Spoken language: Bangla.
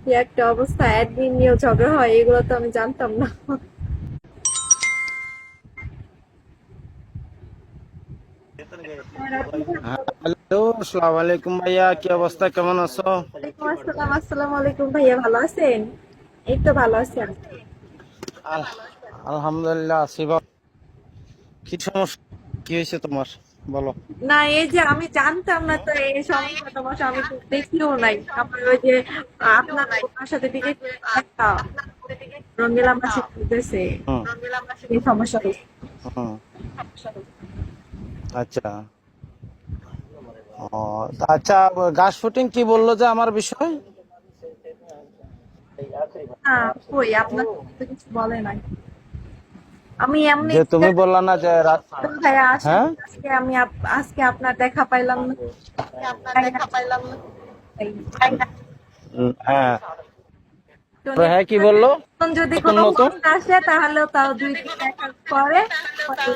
কি একটা অবস্থা, অ্যাডমিন নিয়েও ঝগড়া হয়, এগুলো তো আমি জানতাম না। আর আপনি হ্যালো, আসসালামু আলাইকুম ভাইয়া, কি অবস্থা, কেমন আছো? ওয়ালাইকুম আসসালাম, আসসালামু আলাইকুম ভাইয়া, ভালো আছেন? এই তো ভালো আছি আমি। আল- আলহামদুলিল্লাহ আছি বাবা। কি সমস্যা, কি হয়েছে তোমার, বলো। না, এই যে আমি জানতাম না তো এই সমস্যাটা, অবশ্য আমি তো দেখিও নাই। আমার ওই যে আপনার ওনার সাথে বিয়ে একটা রঙ্গিলা মাসি করতেছে, হুম। এই সমস্যা হয়েছে। হুম। আচ্ছা। ও, আচ্ছা, ঘাস ফুটিং কি বললো যে আমার বিষয়? না, কই আপনার তো কিছু বলে নাই। আমি এমনি যে তুমি বললা না যে ভাইয়া আসলে হ্যাঁ। আজকে আমি আজকে আপনার দেখা পাইলাম না, তাই না? তাই। হ্যাঁ। তো তো হ্যাঁ, কি বললো? নতুন যদি নতুন কোনো নতুন। ফোন আসে তাহলেও তাও 2 দিন দেখার পরে হয়তো